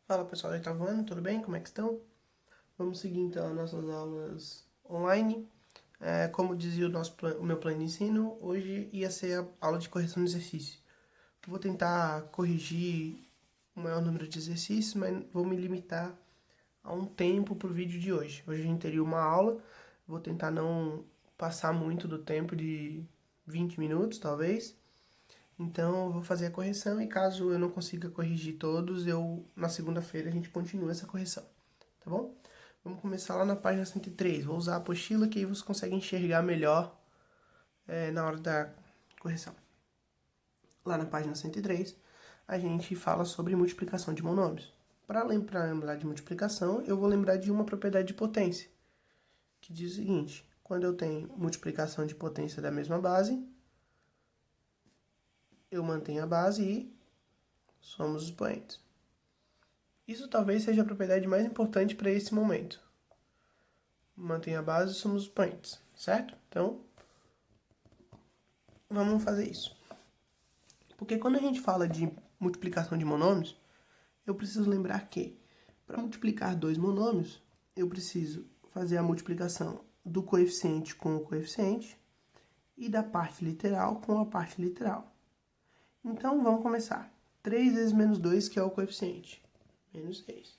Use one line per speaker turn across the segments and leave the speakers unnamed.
Fala pessoal do oitavo ano, tudo bem? Como é que estão? Vamos seguir então as nossas aulas online. Como dizia o meu plano de ensino, hoje ia ser a aula de correção de exercício. Vou tentar corrigir o maior número de exercícios, mas vou me limitar a um tempo para o vídeo de hoje. Hoje a gente teria uma aula, vou tentar não passar muito do tempo de 20 minutos, talvez. Então, eu vou fazer a correção e caso eu não consiga corrigir todos, na segunda-feira a gente continua essa correção, tá bom? Vamos começar lá na página 103. Vou usar a apostila que aí você consegue enxergar melhor na hora da correção. Lá na página 103, a gente fala sobre multiplicação de monômios. Para lembrar de multiplicação, eu vou lembrar de uma propriedade de potência, que diz o seguinte: quando eu tenho multiplicação de potência da mesma base, eu mantenho a base e somos os expoentes. Isso talvez seja a propriedade mais importante para esse momento. Mantém a base e somos os expoentes, certo? Então, vamos fazer isso. Porque quando a gente fala de multiplicação de monômios, eu preciso lembrar que, para multiplicar dois monômios, eu preciso fazer a multiplicação do coeficiente com o coeficiente e da parte literal com a parte literal. Então, vamos começar. 3 vezes menos 2, que é o coeficiente. Menos 6.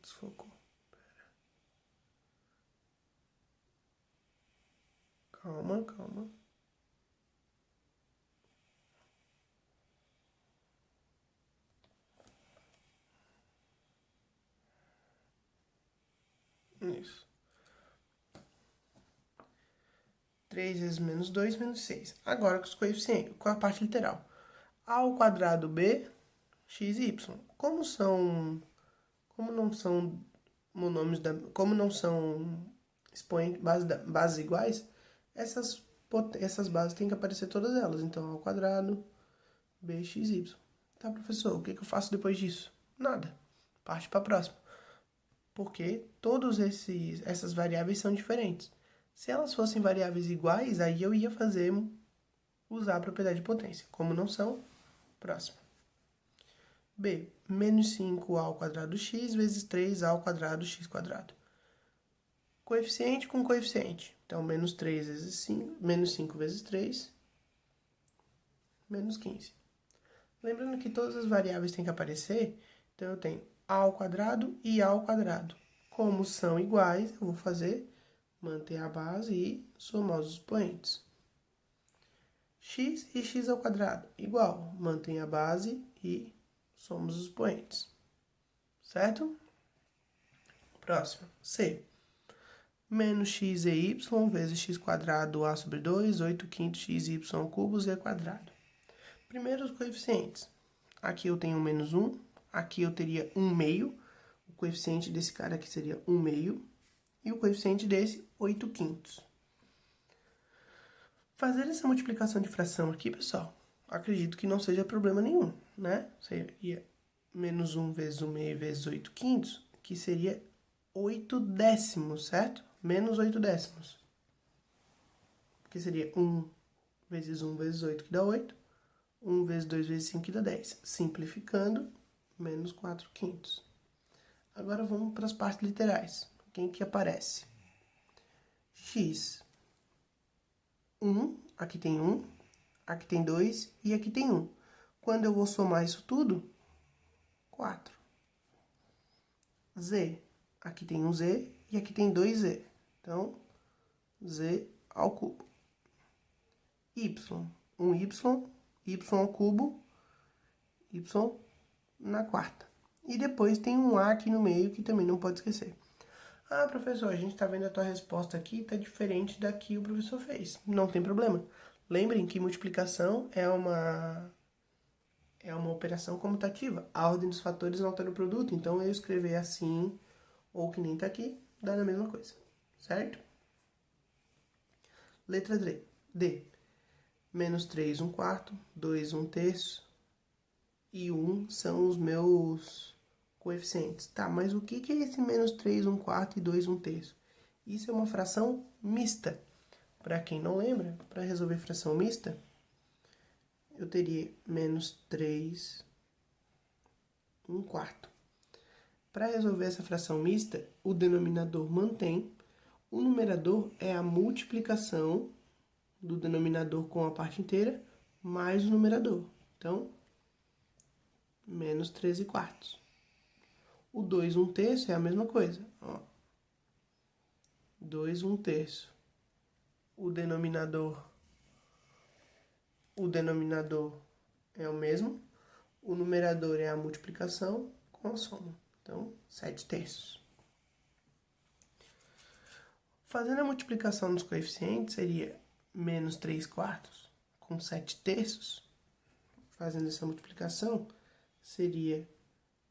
Desfocou. Calma, calma. Isso. 3 vezes menos 2, menos 6. Agora com os coeficientes, com a parte literal. A ao quadrado b, x e y. Como não são monômios como não são expoentes, bases iguais, essas bases têm que aparecer todas elas. Então, ao quadrado, b, x, y. Tá, professor, o que eu faço depois disso? Nada. Parte para a próxima. Porque todas essas variáveis são diferentes. Se elas fossem variáveis iguais, aí eu ia usar a propriedade de potência. Como não são, próximo. B, menos 5 ao quadrado x vezes 3 ao quadrado x quadrado. Coeficiente com coeficiente. Então, menos 3 vezes 5, menos 5 vezes 3, menos 15. Lembrando que todas as variáveis têm que aparecer, então eu tenho a ao quadrado e a ao quadrado. Como são iguais, eu vou manter a base e somar os expoentes. X e x ao quadrado, igual. Mantém a base e somos os expoentes. Certo? Próximo. C. Menos x e y vezes x quadrado a sobre 2, 8 quintos x y ao cubo z quadrado. Primeiro os coeficientes. Aqui eu tenho menos 1, aqui eu teria 1 meio. O coeficiente desse cara aqui seria 1 meio. E o coeficiente desse, 8 quintos. Fazer essa multiplicação de fração aqui, pessoal, acredito que não seja problema nenhum, né? Seria menos 1 vezes 1 meio vezes 8 quintos, que seria 8 décimos, certo? Menos 8 décimos. Que seria 1 vezes 1 vezes 8, que dá 8. 1 vezes 2 vezes 5, que dá 10. Simplificando, menos 4 quintos. Agora vamos para as partes literais. Quem que aparece? X. 1, aqui tem 1, aqui tem 2 e aqui tem 1. Quando eu vou somar isso tudo, 4. Z, aqui tem um Z e aqui tem 2Z. Então, Z ao cubo. Y, um Y, Y ao cubo, Y na quarta. E depois tem um A aqui no meio que também não pode esquecer. Ah, professor, a gente está vendo a tua resposta aqui, está diferente da que o professor fez. Não tem problema. Lembrem que multiplicação é uma operação comutativa. A ordem dos fatores não altera o produto, então eu escrever assim, ou que nem está aqui, dá a mesma coisa. Certo? Letra D. Menos 3, 1 quarto, 2, 1 terço e 1 são os meus coeficientes. Tá, mas o que é esse menos 3, 1 quarto e 2, 1 terço? Isso é uma fração mista. Para quem não lembra, para resolver fração mista, eu teria menos 3, 1/4. Para resolver essa fração mista, o denominador mantém, o numerador é a multiplicação do denominador com a parte inteira, mais o numerador. Então, menos 13/4. O 2 1/3 é a mesma coisa. Ó. 2 1/3. O denominador é o mesmo. O numerador é a multiplicação com a soma. Então, 7/3. Fazendo a multiplicação dos coeficientes, seria menos 3/4 com 7/3. Fazendo essa multiplicação, seria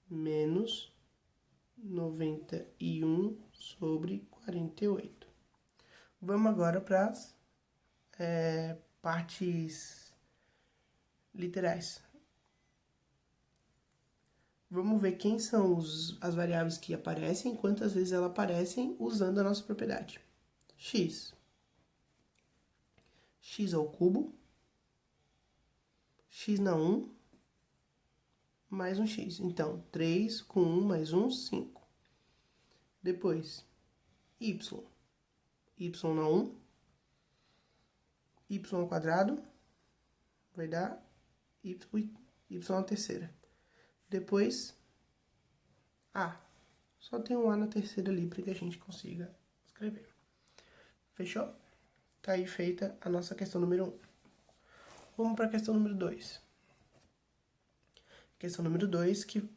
menos 91 sobre 48. Vamos agora para as partes literais. Vamos ver quem são as variáveis que aparecem e quantas vezes elas aparecem usando a nossa propriedade. X. X ao cubo. X na 1. Mais um x. Então, 3 com 1 mais 1, 5. Depois, y. Y na 1. Y ao quadrado. Vai dar y na terceira. Depois, a. Só tem um a na terceira ali para que a gente consiga escrever. Fechou? Tá aí feita a nossa questão número 1. Vamos para a questão número 2. Questão número 2, que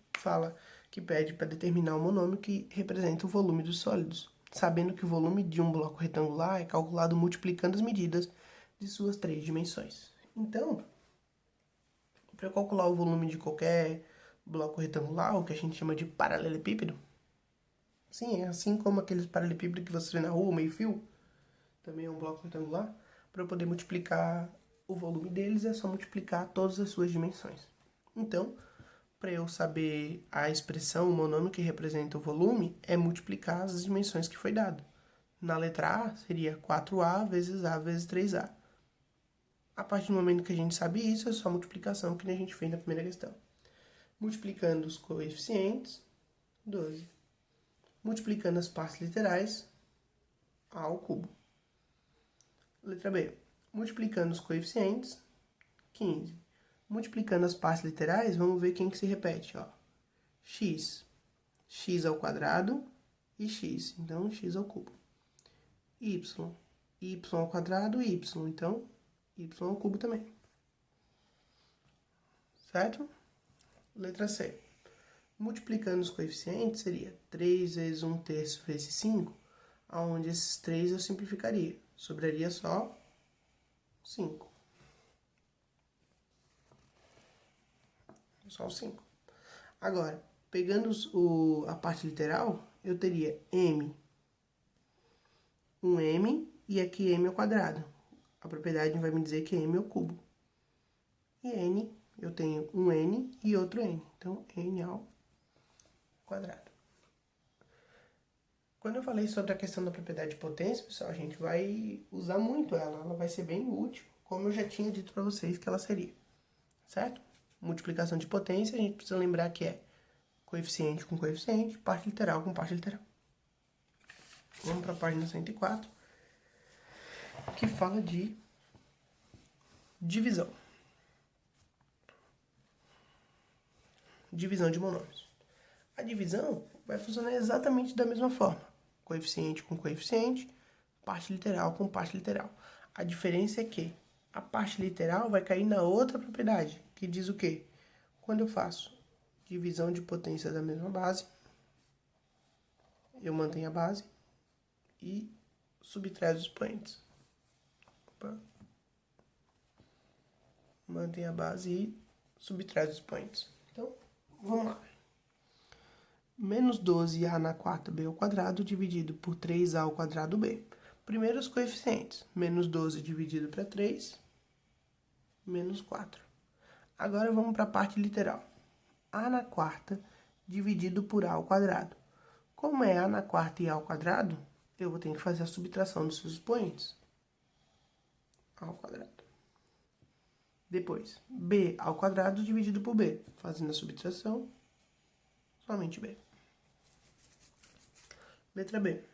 pede para determinar o monômio que representa o volume dos sólidos, sabendo que o volume de um bloco retangular é calculado multiplicando as medidas de suas 3 dimensões. Então, para calcular o volume de qualquer bloco retangular, o que a gente chama de paralelepípedo, sim, é assim como aqueles paralelepípedos que você vê na rua, meio fio, também é um bloco retangular, para eu poder multiplicar o volume deles é só multiplicar todas as suas dimensões. Então, para eu saber a expressão, o monômio que representa o volume, é multiplicar as dimensões que foi dado. Na letra A, seria 4A vezes A vezes 3A. A partir do momento que a gente sabe isso, é só multiplicação, que nem a gente fez na primeira questão. Multiplicando os coeficientes, 12. Multiplicando as partes literais, A ao cubo. Letra B. Multiplicando os coeficientes, 15. Multiplicando as partes literais, vamos ver quem que se repete. Ó. X. X ao quadrado e x. Então, x ao cubo. Y. Y ao quadrado e y. Então, y ao cubo também. Certo? Letra C. Multiplicando os coeficientes, seria 3 vezes 1/3 vezes 5, onde esses 3 eu simplificaria. Sobraria só 5. Só o 5. Agora, pegando a parte literal, eu teria m, um m e aqui m ao quadrado. A propriedade vai me dizer que m é o cubo. E n, eu tenho um n e outro n. Então, n ao quadrado. Quando eu falei sobre a questão da propriedade de potência, pessoal, a gente vai usar muito ela. Ela vai ser bem útil, como eu já tinha dito para vocês que ela seria. Certo? Multiplicação de potência, a gente precisa lembrar que é coeficiente com coeficiente, parte literal com parte literal. Vamos para a página 104, que fala de divisão. Divisão de monômios. A divisão vai funcionar exatamente da mesma forma. Coeficiente com coeficiente, parte literal com parte literal. A diferença é que a parte literal vai cair na outra propriedade, que diz o quê? Quando eu faço divisão de potência da mesma base, eu mantenho a base e subtraio os expoentes. Mantém a base e subtrai os expoentes. Então, vamos lá. Menos 12a na quarta b ao quadrado dividido por 3a ao quadrado b. Primeiro os coeficientes. Menos 12 dividido para 3, menos 4. Agora vamos para a parte literal. A na quarta dividido por a ao quadrado. Como é a na quarta e a ao quadrado, eu vou ter que fazer a subtração dos seus expoentes. A ao quadrado. Depois, b ao quadrado dividido por b. Fazendo a subtração, somente b. Letra B.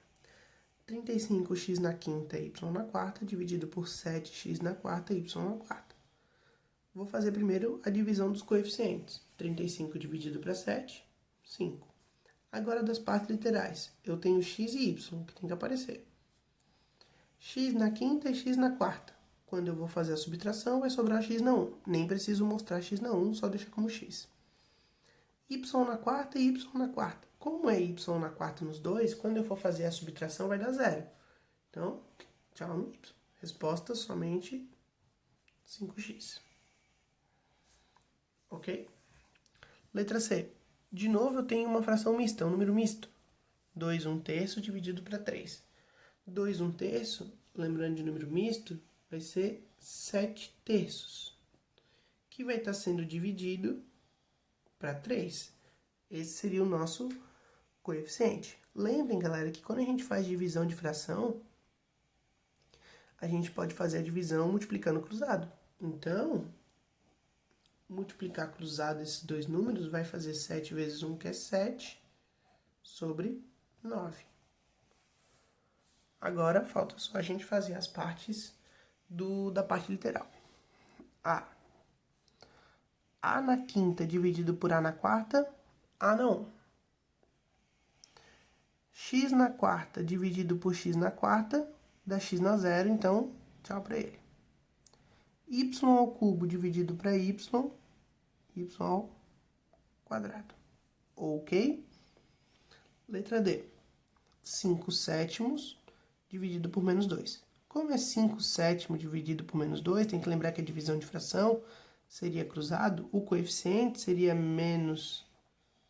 35x na quinta, y na quarta, dividido por 7x na quarta, y na quarta. Vou fazer primeiro a divisão dos coeficientes. 35 dividido para 7, 5. Agora das partes literais. Eu tenho x e y, que tem que aparecer. X na quinta e x na quarta. Quando eu vou fazer a subtração, vai sobrar x na 1. Nem preciso mostrar x na 1, só deixa como x. Y na quarta e y na quarta. Como é y na quarta nos dois, quando eu for fazer a subtração, vai dar 0. Então, tchau no y. Resposta somente 5x. Ok? Letra C. De novo, eu tenho uma fração mista, um número misto. 2 1/3 dividido para 3. 2 1/3, lembrando de número misto, vai ser 7/3, que vai estar sendo dividido para 3. Esse seria o nosso coeficiente. Lembrem, galera, que quando a gente faz divisão de fração, a gente pode fazer a divisão multiplicando cruzado. Então, multiplicar cruzado esses dois números vai fazer 7 vezes 1, que é 7, sobre 9. Agora, falta só a gente fazer as partes da parte literal. A na quinta dividido por A na quarta, A na 1. X na quarta dividido por X na quarta, dá X na 0, então tchau para ele. Y ao cubo dividido para Y, Y ao quadrado. Ok? Letra D. 5/7 dividido por menos 2. Como é 5/7 dividido por menos 2, tem que lembrar que a divisão de fração seria cruzado, o coeficiente seria menos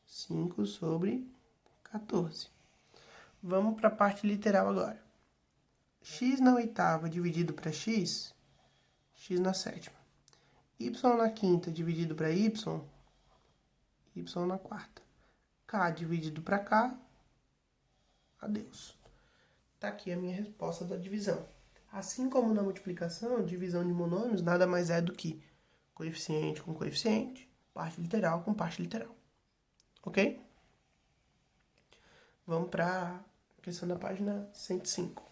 5 sobre 14. Vamos para a parte literal agora. X na oitava dividido para x, x na sétima. Y na quinta dividido para y, y na quarta. K dividido para k, adeus. Tá aqui a minha resposta da divisão. Assim como na multiplicação, divisão de monômios nada mais é do que coeficiente com coeficiente, parte literal com parte literal. Ok? Vamos para a questão da página 105.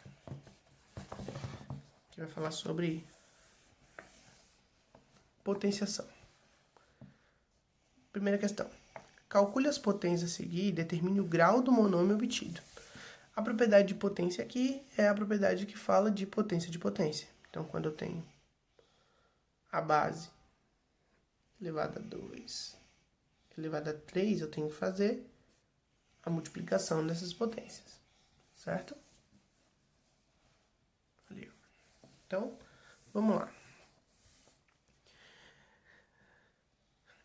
Que vai falar sobre potenciação. Primeira questão. Calcule as potências a seguir e determine o grau do monômio obtido. A propriedade de potência aqui é a propriedade que fala de potência de potência. Então, quando eu tenho a base elevada a 2 elevada a 3, eu tenho que fazer a multiplicação dessas potências. Certo? Ali. Então, vamos lá.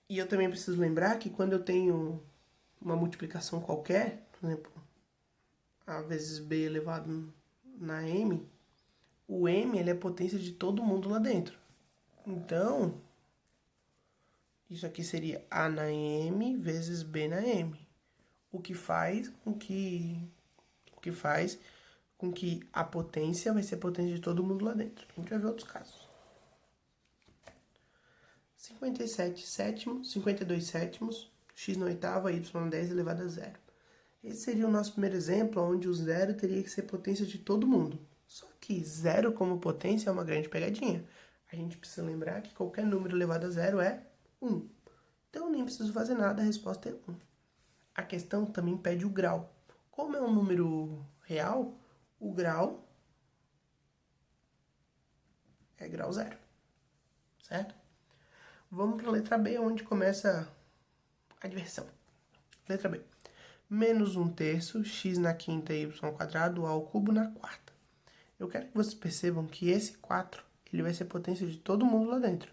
E eu também preciso lembrar que quando eu tenho uma multiplicação qualquer, por exemplo, A vezes B elevado na M, o M ele é a potência de todo mundo lá dentro. Então, isso aqui seria A na M vezes B na M. O que faz com que a potência vai ser a potência de todo mundo lá dentro. A gente vai ver outros casos. 52 sétimos, x na oitava, y na 10 elevado a 0. Esse seria o nosso primeiro exemplo, onde o zero teria que ser potência de todo mundo. Só que zero como potência é uma grande pegadinha. A gente precisa lembrar que qualquer número elevado a zero é 1. Então, eu nem preciso fazer nada, a resposta é 1. A questão também pede o grau. Como é um número real, o grau é grau zero. Certo? Vamos para a letra B, onde começa a diversão. Letra B. Menos 1/3, x na quinta, y ao quadrado, a ao cubo na quarta. Eu quero que vocês percebam que esse 4, ele vai ser potência de todo mundo lá dentro.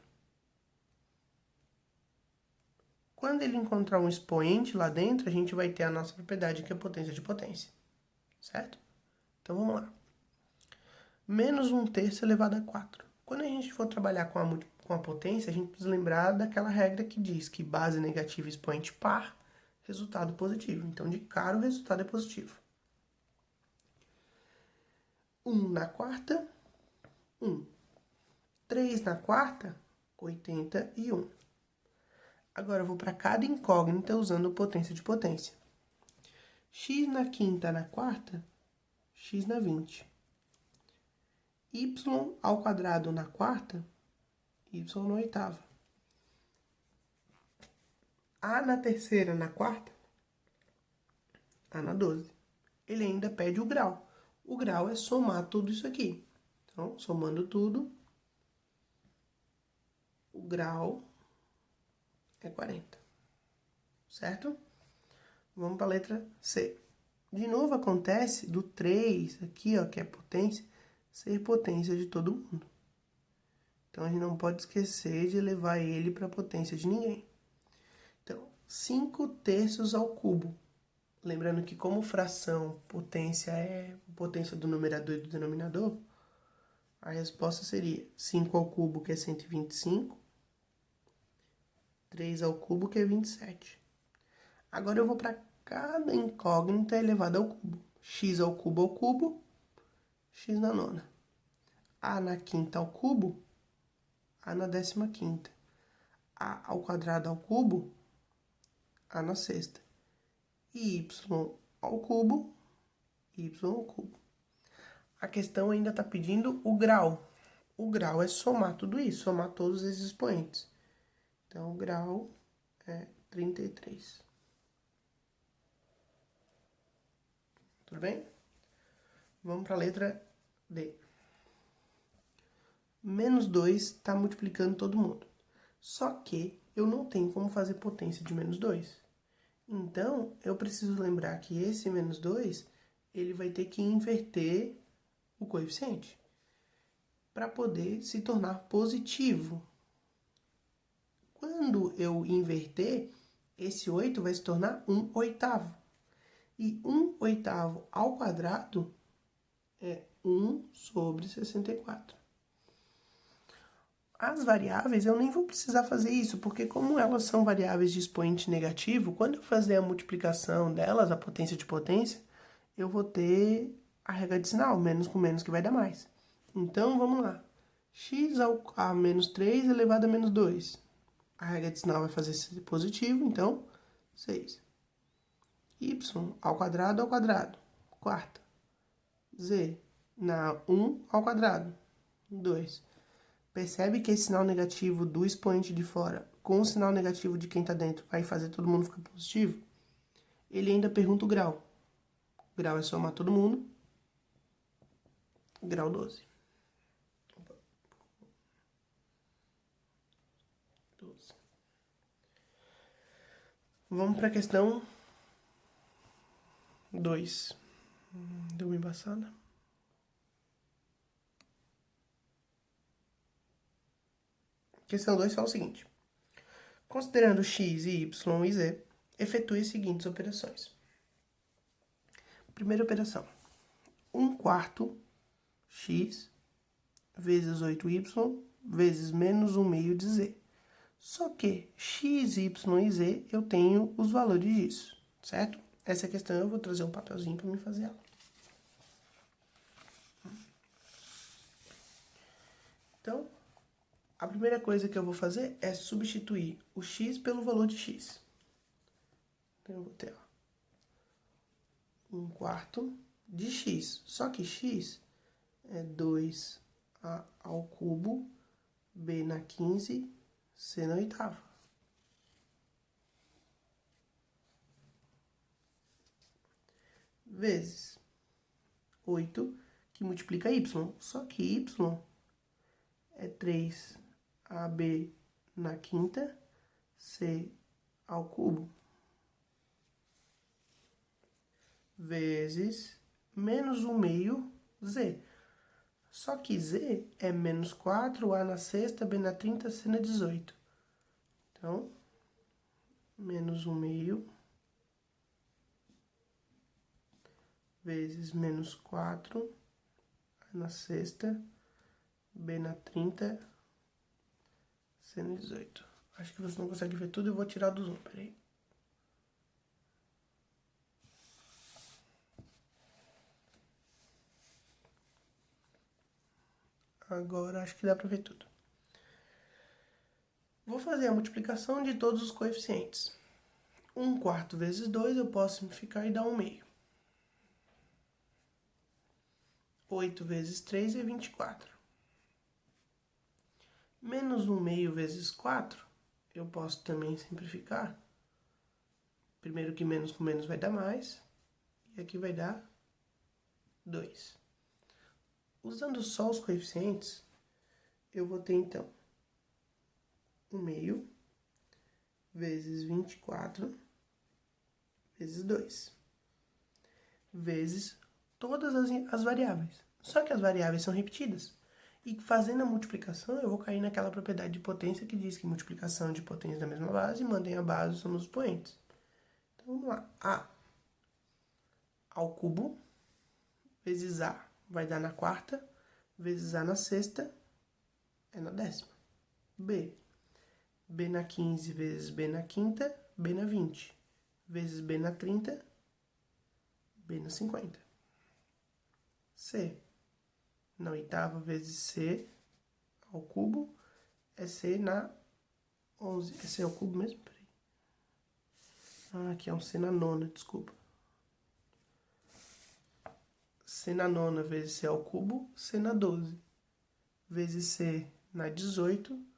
Quando ele encontrar um expoente lá dentro, a gente vai ter a nossa propriedade, que é a potência de potência. Certo? Então, vamos lá. Menos 1/3 elevado a 4. Quando a gente for trabalhar com a potência, a gente precisa lembrar daquela regra que diz que base negativa e expoente par, resultado positivo. Então, de cara, o resultado é positivo. 1 na quarta, 1. 3 na quarta, 81. Agora eu vou para cada incógnita usando potência de potência. X na quinta na quarta, x na 20. Y ao quadrado na quarta, y na oitava. A na terceira na quarta, a na 12. Ele ainda pede o grau. O grau é somar tudo isso aqui. Então, somando tudo, o grau é 40. Certo? Vamos para a letra C. De novo acontece do 3 aqui, ó, que é potência, ser potência de todo mundo. Então, a gente não pode esquecer de levar ele para a potência de ninguém. Então, 5 terços ao cubo. Lembrando que como fração, potência é potência do numerador e do denominador, a resposta seria 5 ao cubo, que é 125, 3 ao cubo, que é 27. Agora eu vou para cada incógnita elevada ao cubo. X ao cubo, x na nona. A na quinta ao cubo, a na 15ª. A ao quadrado ao cubo, a na sexta. E y ao cubo, y ao cubo. A questão ainda está pedindo o grau. O grau é somar tudo isso, somar todos esses expoentes. Então, o grau é 33. Tudo bem? Vamos para a letra D. Menos 2 está multiplicando todo mundo. Só que eu não tenho como fazer potência de menos 2. Então, eu preciso lembrar que esse menos 2, ele vai ter que inverter o coeficiente para poder se tornar positivo. Quando eu inverter, esse 8 vai se tornar 1/8. E 1/8 ao quadrado é 1 sobre 64. As variáveis, eu nem vou precisar fazer isso, porque como elas são variáveis de expoente negativo, quando eu fazer a multiplicação delas, a potência de potência, eu vou ter a regra de sinal, menos com menos que vai dar mais. Então, vamos lá. X a menos 3 elevado a menos 2. A regra de sinal vai fazer ser positivo, então, 6. Y ao quadrado, quarta. Z na 1 ao quadrado, 2. Percebe que esse sinal negativo do expoente de fora com o sinal negativo de quem está dentro vai fazer todo mundo ficar positivo? Ele ainda pergunta o grau. O grau é somar todo mundo. Grau 12. 12. Vamos para a questão 2. Deu uma embaçada. Questão 2 fala o seguinte. Considerando x, y e z, efetue as seguintes operações. Primeira operação. 1/4 x vezes 8y vezes menos 1/2 de z. Só que x, y e z eu tenho os valores disso, certo? Essa questão eu vou trazer um papelzinho para me fazer ela. Então, a primeira coisa que eu vou fazer é substituir o x pelo valor de x. Então, eu vou ter 1/4 de x. Só que x é 2a ao cubo, b na 15, c na oitava. Vezes 8, que multiplica y. Só que y é 3ab na quinta, c ao cubo. Vezes menos 1/2 z. Só que z é menos 4a na sexta, b na 30, c na 18. Então, menos 1/2 vezes menos 4 na sexta, b na 30, c na 18. Acho que você não consegue ver tudo, eu vou tirar do zoom, peraí. Agora acho que dá pra ver tudo. Vou fazer a multiplicação de todos os coeficientes. 1/4 vezes 2 eu posso simplificar e dar 1/2. 8 vezes 3 é 24. Menos 1/2 vezes 4, eu posso também simplificar. Primeiro que menos com menos vai dar mais. E aqui vai dar 2. Usando só os coeficientes, eu vou ter então 1/2 vezes 24 vezes 2. Vezes todas as variáveis. Só que as variáveis são repetidas. E fazendo a multiplicação, eu vou cair naquela propriedade de potência que diz que multiplicação de potência da mesma base mantém a base somos os expoentes. Então, vamos lá. A ao cubo vezes A vai dar na quarta, vezes A na sexta, é na décima. B na 15 vezes B na quinta, B na 20. Vezes B na 30, B na 50. C na oitava vezes C ao cubo é C na 11. É C ao cubo mesmo? Peraí. Ah, aqui é um C na nona, desculpa. C na nona vezes C ao cubo, C na 12. Vezes C na 18,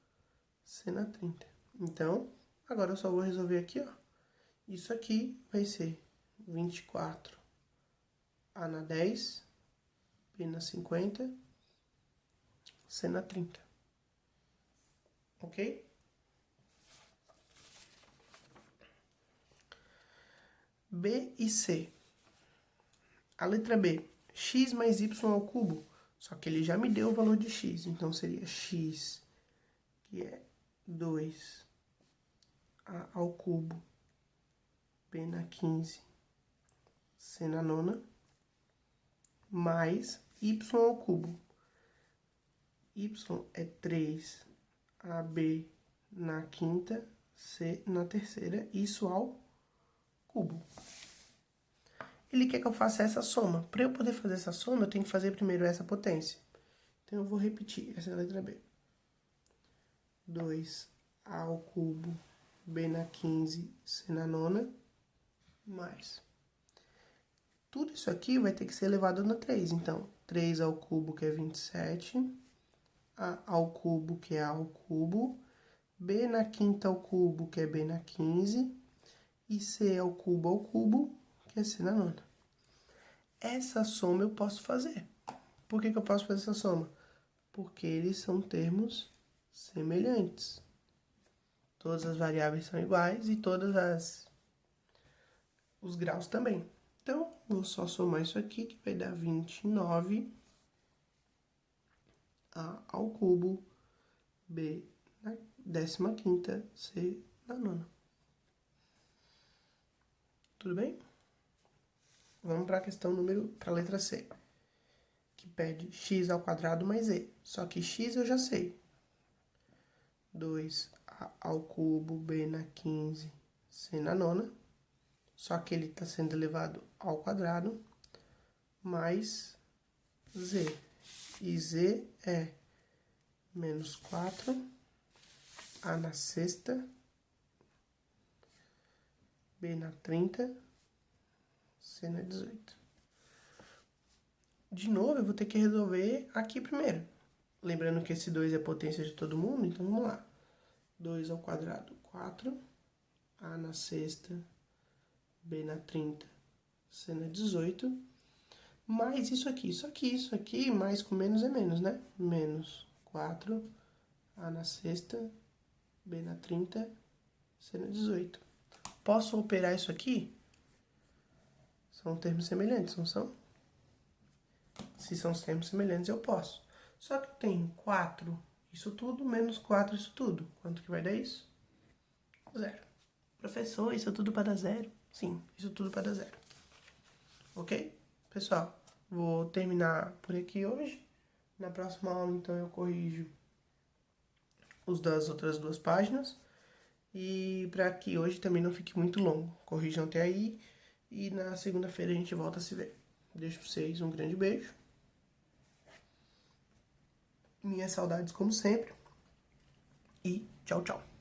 C na 30. Então, agora eu só vou resolver aqui, ó. Isso aqui vai ser 24 A na 10, B na 50, C na 30. Ok? B e C. A letra B, x mais y ao cubo. Só que ele já me deu o valor de x, então seria x, que é 2A ao cubo, B na 15, C na nona, mais y ao cubo. Y é 3AB na quinta, C na terceira, isso ao cubo. Ele quer que eu faça essa soma. Para eu poder fazer essa soma, eu tenho que fazer primeiro essa potência. Então, eu vou repetir. Essa é a letra B. 2A ao cubo, B na 15, C na nona, mais. Tudo isso aqui vai ter que ser elevado na 3. Então, 3 ao cubo, que é 27. A ao cubo, que é A ao cubo. B na quinta ao cubo, que é B na 15. E C ao cubo, que é C na nona. Essa soma eu posso fazer. Por que eu posso fazer essa soma? Porque eles são termos semelhantes. Todas as variáveis são iguais e os graus também. Então, vou só somar isso aqui, que vai dar 29 A ao cubo, B na 15ª, C na nona. Tudo bem? Vamos para a questão para a letra C, que pede x ao quadrado mais e. Só que x eu já sei. 2A ao cubo, B na 15, C na nona. Só que ele está sendo elevado ao quadrado, mais z. E z é menos 4, A na sexta, B na 30, C na 18. De novo, eu vou ter que resolver aqui primeiro. Lembrando que esse 2 é a potência de todo mundo, então vamos lá. 2 ao quadrado, 4. A na sexta, B na 30, C na 18. Mais isso aqui. Isso aqui, mais com menos é menos, né? Menos 4. A na sexta, B na 30, C na 18. Posso operar isso aqui? São termos semelhantes, não são? Se são termos semelhantes, eu posso. Só que tem 4, isso tudo, menos 4, isso tudo. Quanto que vai dar isso? 0. Professor, isso tudo para dar 0? Sim, isso tudo para dar 0. Ok? Pessoal, vou terminar por aqui hoje. Na próxima aula, então, eu corrijo os das outras 2 páginas. E para que hoje também não fique muito longo. Corrijam até aí. E na segunda-feira a gente volta a se ver. Deixo para vocês um grande beijo. Minhas saudades como sempre. E tchau, tchau.